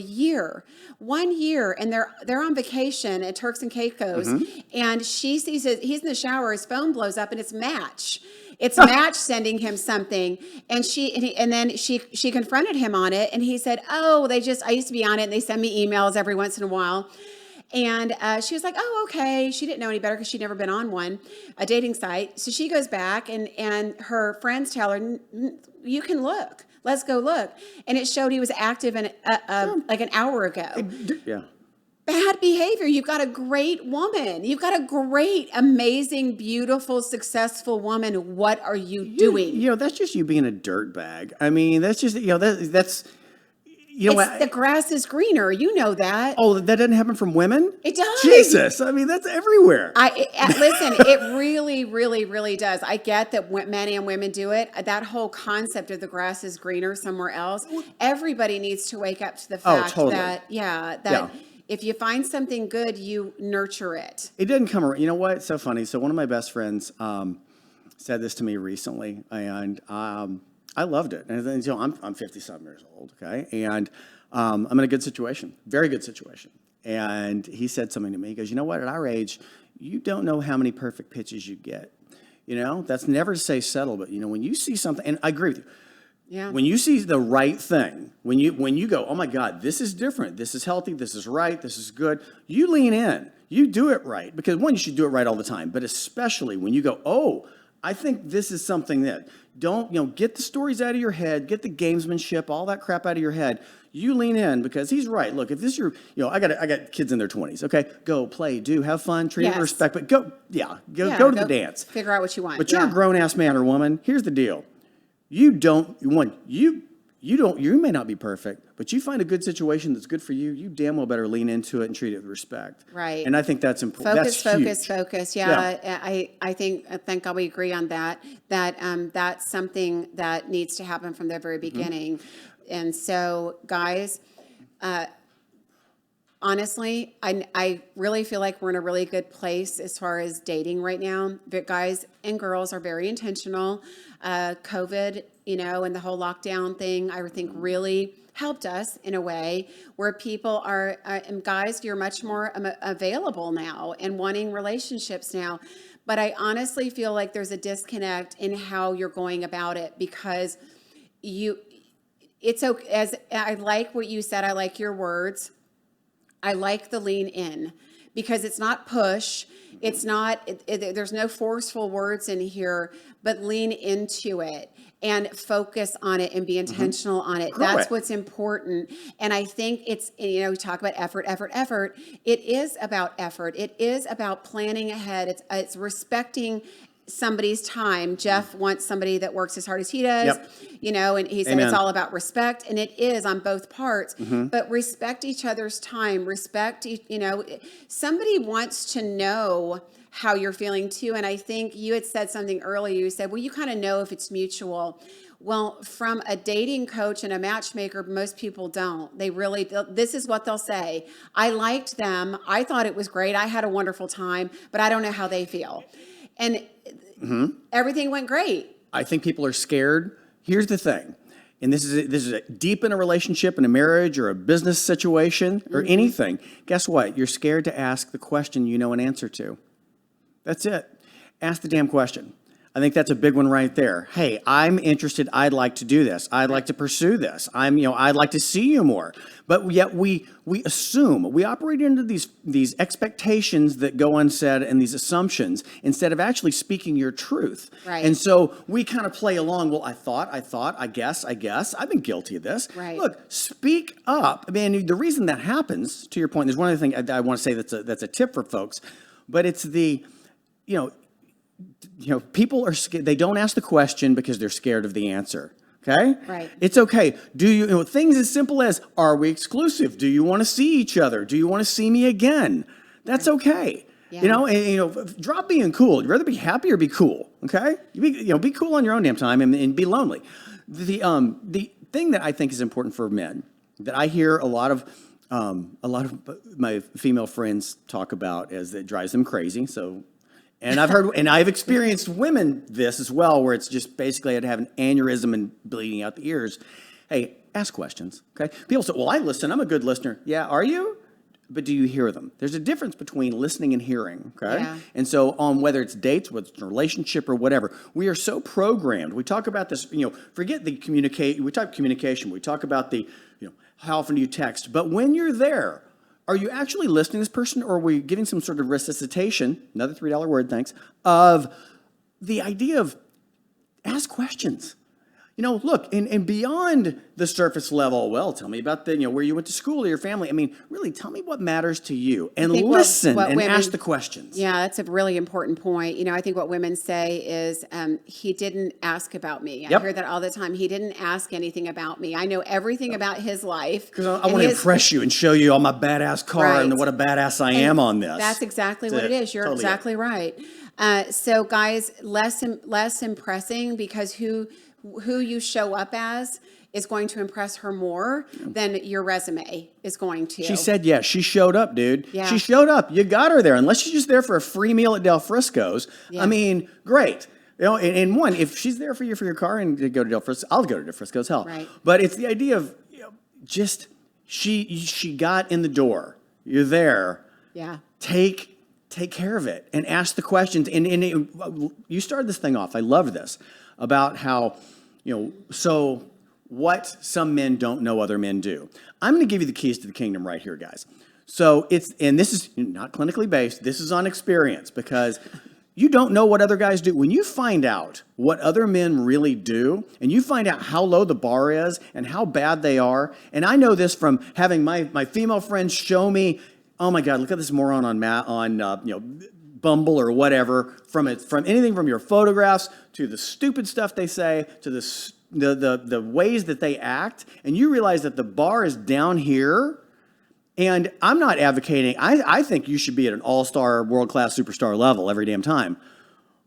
1 year, and they're on vacation at Turks and Caicos, and she sees he's in the shower, his phone blows up, and it's Match. It's Match sending him something, and then she confronted him on it, and he said, "Oh, I used to be on it, and they send me emails every once in a while." And she was like, "Oh, okay." She didn't know any better because she'd never been on a dating site. So she goes back, and her friends tell her, "You can look. Let's go look." And it showed he was active in like an hour ago. Yeah. Bad behavior. You've got a great woman. You've got a great, amazing, beautiful, successful woman. What are you doing? That's just you being a dirtbag. I mean, that's just that's. The grass is greener. You know that. Oh, that doesn't happen from women? It does. Jesus. I mean, that's everywhere. Listen, it really, really, really does. I get that men and women do it. That whole concept of the grass is greener somewhere else. Everybody needs to wake up to the fact that if you find something good, you nurture it. It didn't come around. You know what? It's so funny. So one of my best friends said this to me recently, and I loved it. And then, I'm 50-something years old, okay? And I'm in a good situation, very good situation. And he said something to me. He goes, "You know what? At our age, you don't know how many perfect pitches you get. That's never to say settle, but, when you see something," and I agree with you. Yeah. When you see the right thing, when you go, "Oh my God, this is different, this is healthy, this is right, this is good," you lean in, you do it right. Because one, you should do it right all the time, but especially when you go, "Oh, I think this is something that," don't, get the stories out of your head, get the gamesmanship, all that crap out of your head. You lean in because he's right. Look, if this is your, I got kids in their 20s, okay? Go, play, do, have fun, treat with respect, but go to the dance. Figure out what you want. But you're a grown-ass man or woman. Here's the deal. You you may not be perfect, but you find a good situation that's good for you, you damn well better lean into it and treat it with respect. Right. And I think that's important. Focus, That's focus, huge. focus. Yeah, I think, thank God we agree on that, that's something that needs to happen from the very beginning. And so, guys, honestly, I really feel like we're in a really good place as far as dating right now. But guys and girls are very intentional. COVID, and the whole lockdown thing, I think really helped us in a way where people are, and guys, you're much more available now and wanting relationships now. But I honestly feel like there's a disconnect in how you're going about it, because it's okay. As I like what you said, I like your words. I like the lean in, because it's not push. It's not, there's no forceful words in here, but lean into it and focus on it and be intentional on it. That's what's important. And I think it's, we talk about effort. It is about effort. It is about planning ahead. It's respecting somebody's time. Jeff wants somebody that works as hard as he does, and he said Amen. It's all about respect, and it is on both parts, but respect each other's time, somebody wants to know how you're feeling too. And I think you had said something earlier. You said, well, you kind of know if it's mutual. Well, from a dating coach and a matchmaker, most people don't. This is what they'll say. I liked them. I thought it was great. I had a wonderful time, but I don't know how they feel. And everything went great. I think people are scared. Here's the thing, and this is deep in a relationship, in a marriage, or a business situation, or anything. Guess what? You're scared to ask the question you know an answer to. That's it. Ask the damn question. I think that's a big one right there. Hey, I'm interested. I'd like to do this. I'd like to pursue this. I'd like to see you more. But yet we assume, we operate into these expectations that go unsaid and these assumptions instead of actually speaking your truth. Right. And so we kind of play along. Well, I thought, I guess. I've been guilty of this. Right. Look, speak up. I mean, the reason that happens, to your point, there's one other thing I want to say that's a tip for folks, but it's people are scared. They don't ask the question because they're scared of the answer. Okay? Right. It's okay. Things as simple as, are we exclusive? Do you want to see each other? Do you want to see me again? That's okay. Yeah. Drop being cool. You'd rather be happy or be cool. Okay? Be cool on your own damn time and be lonely. The thing that I think is important for men that I hear a lot of my female friends talk about is that drives them crazy. And I've heard, and I've experienced women this as well, where it's just basically I'd have an aneurysm and bleeding out the ears. Hey, ask questions, okay? People say, well, I listen. I'm a good listener. Yeah, are you? But do you hear them? There's a difference between listening and hearing, okay? Yeah. And so on whether it's dates, whether it's a relationship or whatever, we are so programmed. We talk about this, forget the communicate. We talk communication. We talk about the, how often do you text? But when you're there, are you actually listening to this person, or are we giving some sort of resuscitation, another $3 word, thanks, of the idea of ask questions? Look, and beyond the surface level, well, tell me about where you went to school or your family. I mean, really, tell me what matters to you, and listen and ask the questions. Yeah, that's a really important point. I think what women say is, he didn't ask about me. I hear that all the time. He didn't ask anything about me. I know everything about his life. Because I want to impress you and show you all my badass car and what a badass I am on this. That's exactly what it is. You're totally exactly right. So guys, less impressing, because who you show up as is going to impress her more than your resume is going to. She said yes. She showed up, dude. Yeah. She showed up. You got her there. Unless she's just there for a free meal at Del Frisco's. Yeah. I mean, great. And one, if she's there for your car and to go to Del Frisco's, I'll go to Del Frisco's, hell. Right. But it's the idea of just she got in the door. You're there. Yeah. Take care of it and ask the questions. And you started this thing off. I love this about how, so what some men don't know other men do. I'm going to give you the keys to the kingdom right here, guys. So and this is not clinically based. This is on experience, because you don't know what other guys do. When you find out what other men really do, and you find out how low the bar is and how bad they are, and I know this from having my female friends show me, oh my God, look at this moron on Bumble or whatever, from anything from your photographs to the stupid stuff they say to the the ways that they act, and you realize that the bar is down here. And I'm not advocating, I think you should be at an all-star, world-class superstar level every damn time.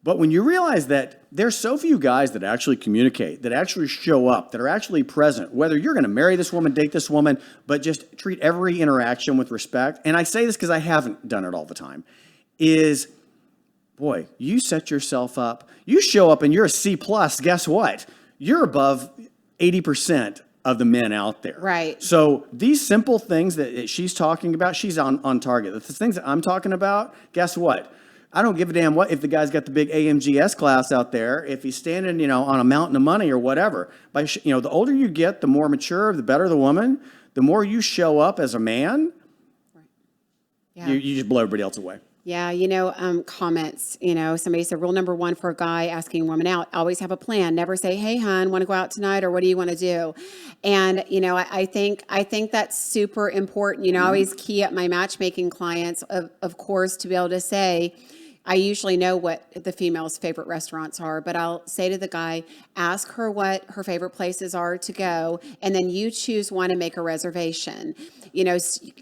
But when you realize that there's so few guys that actually communicate, that actually show up, that are actually present, whether you're going to marry this woman, date this woman, but just treat every interaction with respect, and I say this because I haven't done it all the time, is, boy, you set yourself up. You show up and you're a C+, guess what? You're above 80% of the men out there. Right. So these simple things that she's talking about, she's on target. The things that I'm talking about, guess what? I don't give a damn what if the guy's got the big AMGS class out there, if he's standing, on a mountain of money or whatever. The older you get, the more mature, the better the woman, the more you show up as a man, Yeah. you just blow everybody else away. Yeah, comments, somebody said rule number 1 for a guy asking a woman out, always have a plan. Never say, hey, hon, want to go out tonight, or what do you want to do? And, I think that's super important. I always key up my matchmaking clients, of course, to be able to say, I usually know what the female's favorite restaurants are, but I'll say to the guy, ask her what her favorite places are to go, and then you choose one and make a reservation.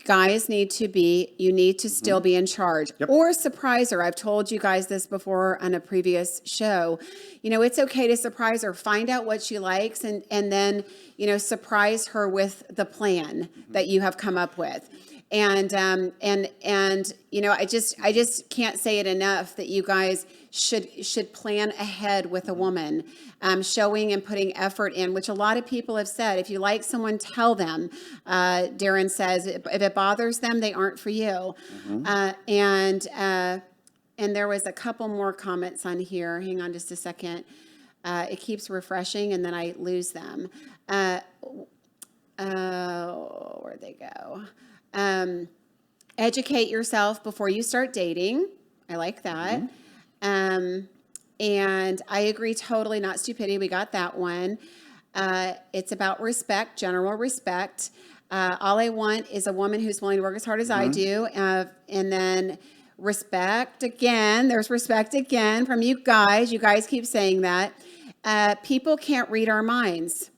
Guys need to still be in charge. Yep. Or surprise her. I've told you guys this before on a previous show. It's okay to surprise her. Find out what she likes, and then, surprise her with the plan that you have come up with. And I just can't say it enough that you guys should plan ahead with a woman, showing and putting effort in, which a lot of people have said, if you like someone, tell them. Darren says, if it bothers them, they aren't for you. And there was a couple more comments on here. Hang on just a second. It keeps refreshing and then I lose them. Where'd they go? Educate yourself before you start dating. I like that. And I agree totally, not stupidity. We got that one. It's about respect, general respect. All I want is a woman who's willing to work as hard as I do. And then respect again. There's respect again from you guys. You guys keep saying that. People can't read our minds.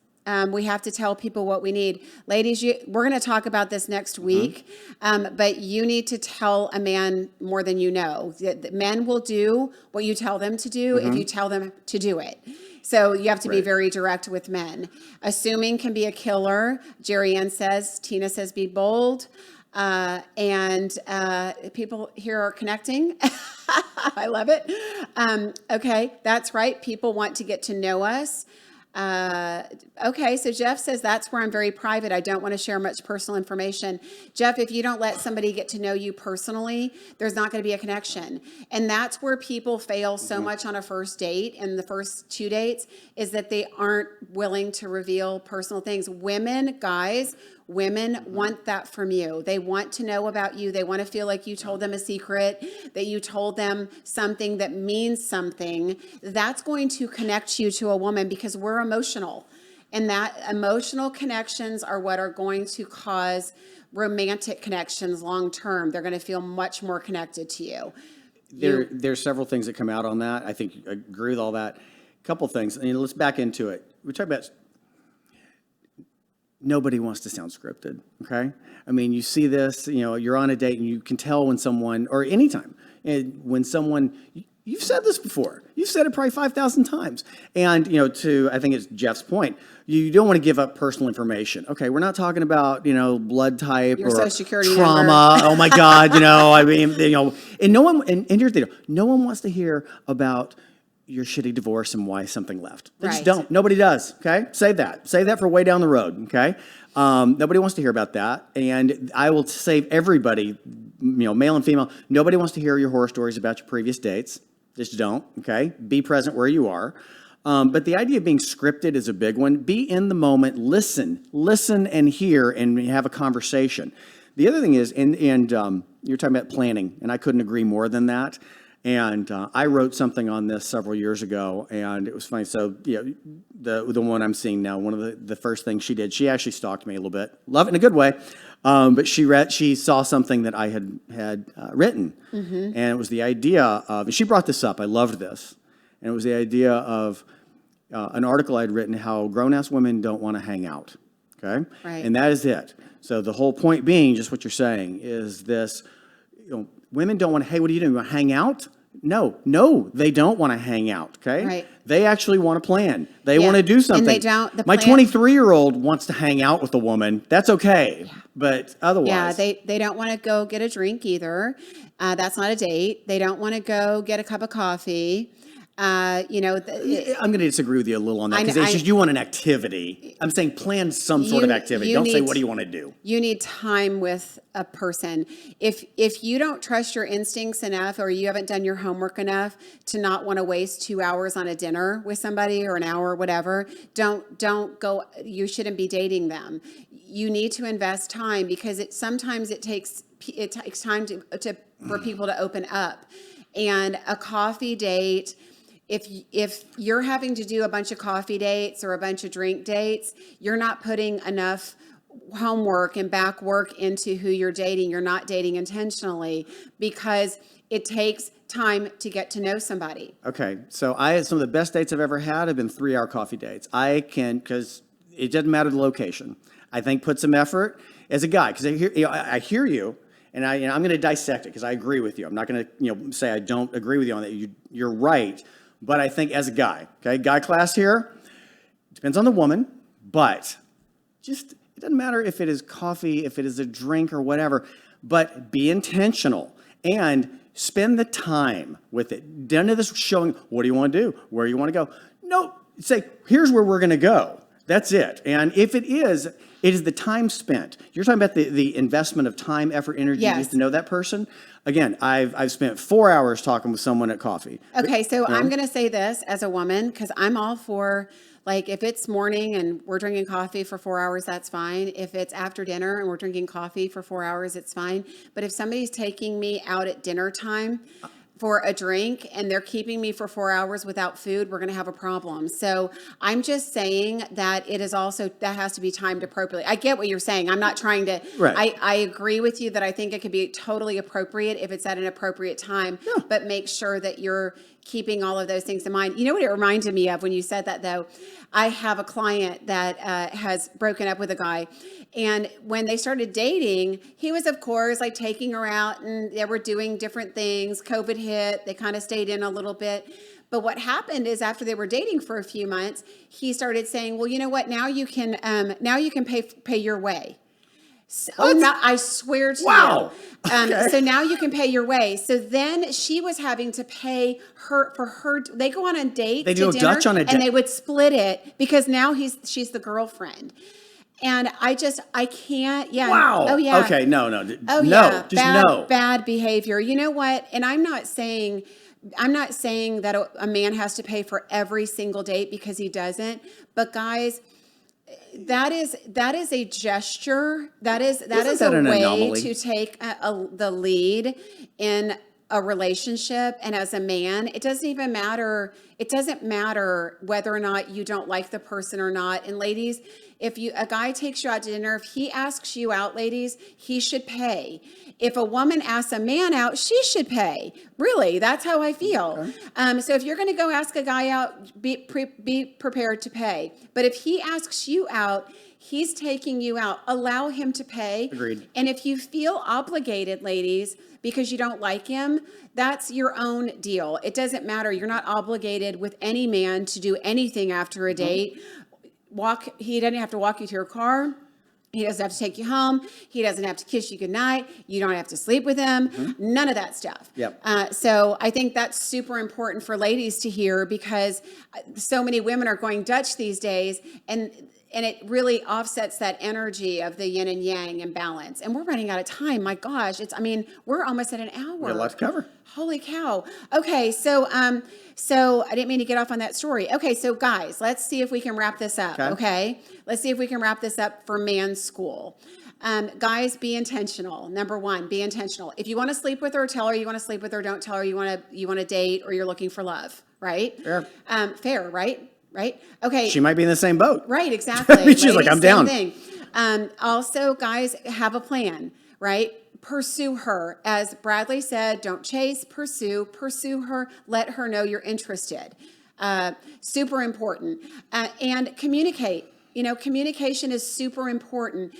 We have to tell people what we need. Ladies, we're going to talk about this next week, but you need to tell a man more than you know. Men will do what you tell them to do if you tell them to do it. So you have to be very direct with men. Assuming can be a killer. Jerry Ann says, Tina says, be bold. And people here are connecting. I love it. Okay, that's right. People want to get to know us. Okay, so Jeff says, that's where I'm very private. I don't want to share much personal information. Jeff, if you don't let somebody get to know you personally, there's not going to be a connection. And that's where people fail so much on a first date and the first 2 dates, is that they aren't willing to reveal personal things. Women want that from you. They want to know about you. They want to feel like you told them a secret, that you told them something that means something. That's going to connect you to a woman, because we're emotional. And that emotional connections are what are going to cause romantic connections long term. They're going to feel much more connected to you. There's several things that come out on that. I think I agree with all that. A couple things. Let's back into it. We talk about nobody wants to sound scripted, okay? You see this, you're on a date and you can tell when someone, or anytime, when someone, you've said this before. You've said it probably 5,000 times. And, I think it's Jeff's point, you don't want to give up personal information. Okay, we're not talking about, blood type Your or Social Security trauma. number. Oh my God, and no one, and here's the deal, no one wants to hear about your shitty divorce and why something left. They just don't. Nobody does, okay? Save that. Save that for way down the road, okay? Nobody wants to hear about that. And I will save everybody, male and female, nobody wants to hear your horror stories about your previous dates. Just don't, okay? Be present where you are. But the idea of being scripted is a big one. Be in the moment, listen and hear and have a conversation. The other thing is, and you're talking about planning, and I couldn't agree more than that. And I wrote something on this several years ago, and it was funny. So, the one I'm seeing now, one of the first things she did, she actually stalked me a little bit, love it in a good way. But she saw something that I had written, and it was the idea of. And she brought this up. I loved this, and it was the idea of an article I'd written how grown-ass women don't want to hang out, okay? Right. And that is it. So the whole point being, just what you're saying, is this, women don't want to, hey, what are you doing? You want to hang out? No, they don't want to hang out, okay? Right. They actually want to plan. They Yeah. want to do something. And they don't. My 23-year-old wants to hang out with a woman. That's okay. But otherwise. Yeah, they don't want to go get a drink either. That's not a date. They don't want to go get a cup of coffee. I'm going to disagree with you a little on that because it's just you want an activity. I'm saying plan some sort of activity. Don't say, what do you want to do? You need time with a person. If you don't trust your instincts enough or you haven't done your homework enough to not want to waste 2 hours on a dinner with somebody or an hour or whatever, don't go. You shouldn't be dating them. You need to invest time because sometimes it takes time for people to open up. And a coffee date, if you're having to do a bunch of coffee dates or a bunch of drink dates, you're not putting enough homework and back work into who you're dating. You're not dating intentionally because it takes time to get to know somebody. Okay, so some of the best dates I've ever had have been 3-hour coffee dates. Because it doesn't matter the location. I think put some effort as a guy, because I hear you, and I'm going to dissect it because I agree with you. I'm not going to say I don't agree with you on that. You're right, but I think as a guy, okay, guy class here, depends on the woman, but it doesn't matter if it is coffee, if it is a drink or whatever, but be intentional and spend the time with it. None of this showing, what do you want to do? Where do you want to go? No, say, here's where we're going to go. That's it. And if it is the time spent. You're talking about the investment of time, effort, energy Yes. to know that person. Again, I've spent 4 hours talking with someone at coffee. Okay, so I'm going to say this as a woman because I'm all for, like, if it's morning and we're drinking coffee for 4 hours, that's fine. If it's after dinner and we're drinking coffee for 4 hours, it's fine. But if somebody's taking me out at dinner time for a drink and they're keeping me for 4 hours without food, we're going to have a problem. So I'm just saying that it is also, that has to be timed appropriately. I get what you're saying. I'm not trying to, Right. I agree with you that I think it could be totally appropriate if it's at an appropriate time, but make sure that you're keeping all of those things in mind. You know what it reminded me of when you said that, though? I have a client that has broken up with a guy. And when they started dating, he was, of course, like taking her out and they were doing different things. COVID hit. They kind of stayed in a little bit. But what happened is after they were dating for a few months, he started saying, well, you know what? Now you can pay your way. So, I swear to Wow. you. So now you can pay your way. So then she was having to pay her for her. They go on a date. They do a dinner, Dutch on a date. and they would split it because now she's the girlfriend. And I can't. Yeah. Wow. Oh yeah. Okay. No. Oh no. yeah. Just no. Bad behavior. You know what? And I'm not saying that a man has to pay for every single date because he doesn't. But guys, that is a gesture. That is a an way anomaly? to take the lead in a relationship. And as a man, it doesn't even matter. It doesn't matter whether or not you don't like the person or not. And ladies, if a guy takes you out to dinner, if he asks you out, ladies, he should pay. If a woman asks a man out, she should pay. Really, that's how I feel. Okay. So if you're going to go ask a guy out, be prepared to pay. But if he asks you out, he's taking you out. Allow him to pay. Agreed. And if you feel obligated, ladies, because you don't like him, that's your own deal. It doesn't matter. You're not obligated with any man to do anything after a date. He doesn't have to walk you to your car. He doesn't have to take you home. He doesn't have to kiss you goodnight. You don't have to sleep with him. Mm-hmm. None of that stuff. Yep. So I think that's super important for ladies to hear because so many women are going Dutch these days, and it really offsets that energy of the yin and yang imbalance. And we're running out of time. My gosh, we're almost at an hour. We got a lot to cover. Holy cow. Okay, so I didn't mean to get off on that story. Okay, so guys, let's see if we can wrap this up, okay? Let's see if we can wrap this up for man's school. Guys, be intentional. Number one, be intentional. If you want to sleep with her, tell her you want to sleep with her. Don't tell her you want to date or you're looking for love, right? Fair. Fair, right? Right? Okay. She might be in the same boat. Right, exactly. She's like, I'm down. Thing. Also, guys, have a plan, right? Pursue her. As Bradley said, don't chase, pursue her. Let her know you're interested. Super important. And communicate. Communication is super important.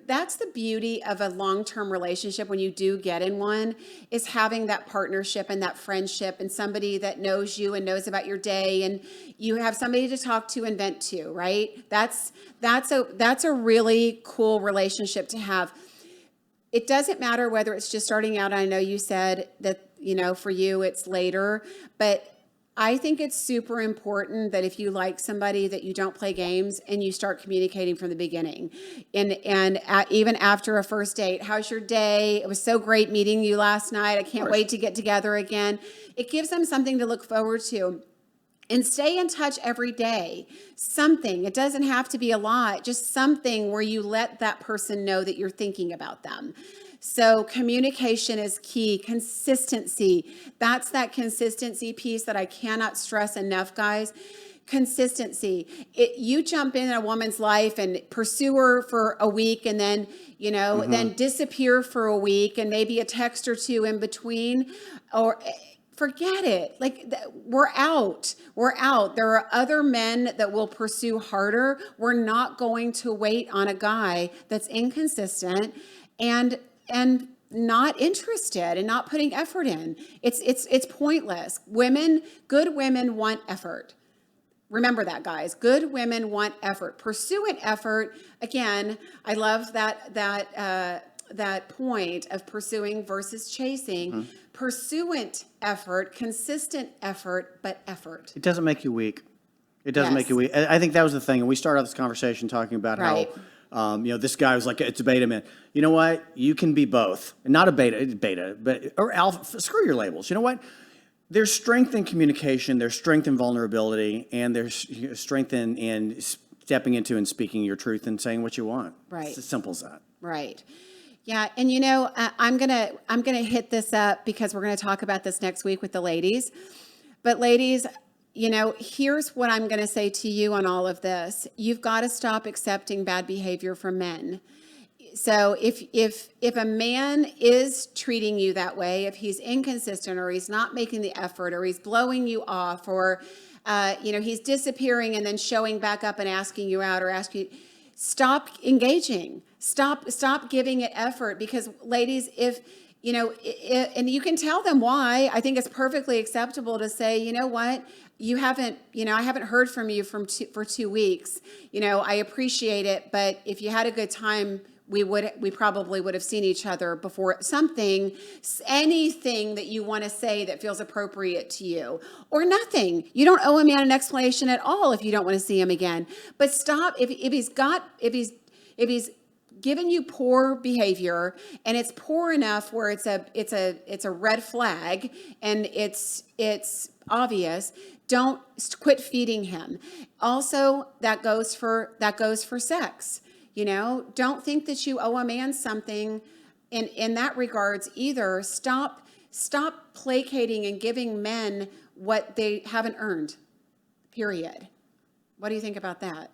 That's the beauty of a long-term relationship when you do get in one, is having that partnership and that friendship and somebody that knows you and knows about your day, and you have somebody to talk to and vent to, right? That's a really cool relationship to have. It doesn't matter whether it's just starting out. I know you said that, for you it's later, but I think it's super important that if you like somebody, that you don't play games and you start communicating from the beginning. Even after a first date, how's your day? It was so great meeting you last night. I can't wait to get together again. It gives them something to look forward to. And stay in touch every day. Something, it doesn't have to be a lot, just something where you let that person know that you're thinking about them. So communication is key. Consistency. That's that consistency piece that I cannot stress enough, guys. Consistency. You jump in a woman's life and pursue her for a week and then, then disappear for a week and maybe a text or two in between, or forget it. Like, we're out. We're out. There are other men that will pursue harder. We're not going to wait on a guy that's inconsistent and not interested and not putting effort in. It's pointless. Good women want effort. Remember that, guys. Good women want effort. Pursuant effort. Again, I love that point of pursuing versus chasing. Mm-hmm. Pursuant effort, consistent effort, but effort. It doesn't make you weak. It doesn't make you weak. I think that was the thing. And we started off this conversation talking about how, this guy was like, it's a beta man. You know what? You can be both. Not a beta, or alpha. Screw your labels. You know what? There's strength in communication. There's strength in vulnerability. And there's strength in stepping into and speaking your truth and saying what you want. Right. It's as simple as that. Right. Yeah, and I'm gonna hit this up because we're gonna talk about this next week with the ladies. But ladies, here's what I'm gonna say to you on all of this. You've got to stop accepting bad behavior from men. So if a man is treating you that way, if he's inconsistent or he's not making the effort or he's blowing you off or he's disappearing and then showing back up and asking you out or stop engaging. Stop giving it effort, because ladies, and you can tell them why. I think it's perfectly acceptable to say, you know what, I haven't heard from you for 2 weeks. I appreciate it, but if you had a good time, we probably would have seen each other before. Anything that you want to say that feels appropriate to you, or nothing. You don't owe a man an explanation at all if you don't want to see him again. But stop if he's given you poor behavior and it's poor enough where it's a red flag and it's obvious. Don't quit feeding him. Also, that goes for sex. Don't think that you owe a man something in that regards either. Stop placating and giving men what they haven't earned, period. What do you think about that?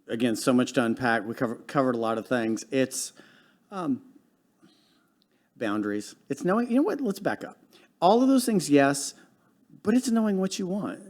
Again, so much to unpack. We covered a lot of things. It's boundaries. It's knowing, what, let's back up. All of those things, yes, but it's knowing what you want.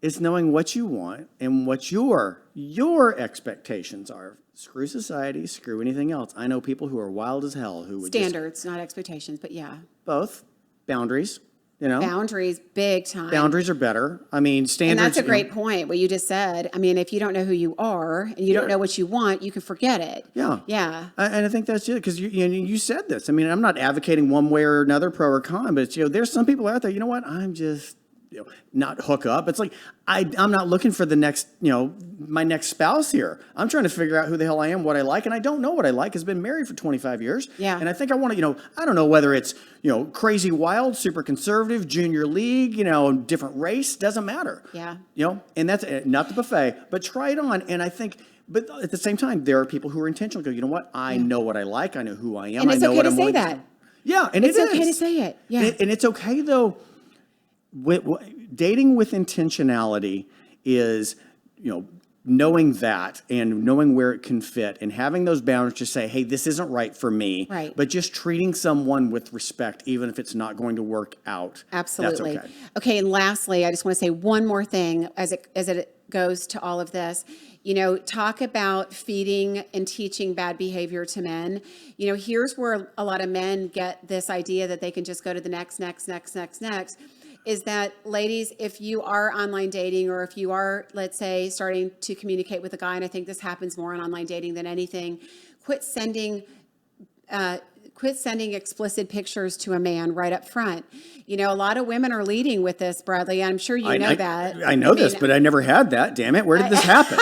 It's knowing what you want and what your expectations are. Screw society, screw anything else. I know people who are wild as hell who would standards, not expectations, but yeah. Both. Boundaries, Boundaries, big time. Boundaries are better. I mean, standards. And that's a great point, what you just said. I mean, if you don't know who you are and you don't know what you want, you can forget it. Yeah. Yeah. And I think that's it, because you said this. I mean, I'm not advocating one way or another, pro or con, but there's some people out there, you know what, I'm just not hook up. It's like, I'm not looking for the next, my next spouse here. I'm trying to figure out who the hell I am, what I like, and I don't know what I like. I've been married for 25 years. Yeah. And I think I want to, I don't know whether it's, crazy wild, super conservative, junior league, different race, doesn't matter. Yeah. And that's not the buffet, but try it on. And I think, but at the same time, there are people who are intentional. Go, you know what? I know what I like. I know who I am. And it's I know okay what to I'm say willing that. to. Yeah. And it's okay to say it. Yeah. And it's okay, though. Dating with intentionality is, knowing that and knowing where it can fit and having those boundaries to say, hey, this isn't right for me. Right. But just treating someone with respect, even if it's not going to work out. Absolutely. That's okay. Okay, and lastly, I just want to say one more thing as it goes to all of this. Talk about feeding and teaching bad behavior to men. Here's where a lot of men get this idea that they can just go to the next, is that, ladies, if you are online dating, or if you are, let's say, starting to communicate with a guy, and I think this happens more on online dating than anything, quit sending explicit pictures to a man right up front. A lot of women are leading with this, Bradley. I'm sure you know that. I know this, but I never had that. Damn it. Where did this happen?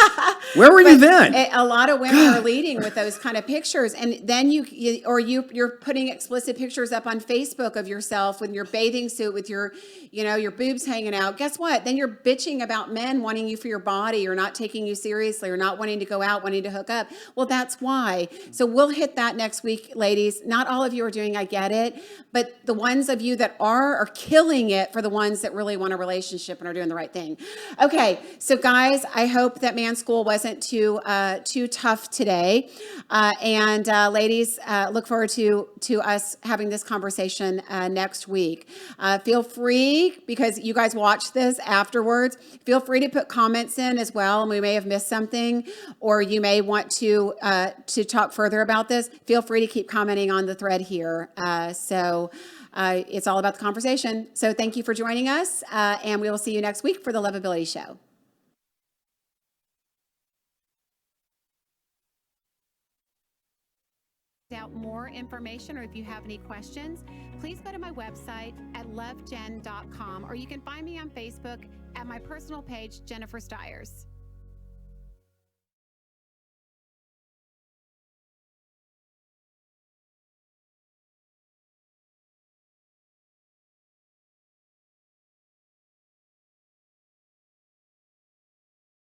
Where were you then? A lot of women are leading with those kind of pictures. And then you're putting explicit pictures up on Facebook of yourself in your bathing suit with your boobs hanging out. Guess what? Then you're bitching about men wanting you for your body, or not taking you seriously, or not wanting to go out, wanting to hook up. Well, that's why. So we'll hit that next week, ladies. Not all of you are doing, I get it. But the ones of you that are killing it for the ones that really want a relationship and are doing the right thing. Okay, so guys, I hope that Man School wasn't too tough today. And ladies, look forward to us having this conversation next week. Feel free, because you guys watch this afterwards, feel free to put comments in as well, and we may have missed something, or you may want to talk further about this. Feel free to keep commenting on the thread here. It's all about the conversation. So thank you for joining us, and we will see you next week for the Lovability Show. Out more information, or if you have any questions, please go to my website at lovejen.com, or you can find me on Facebook at my personal page, Jennifer Stiers.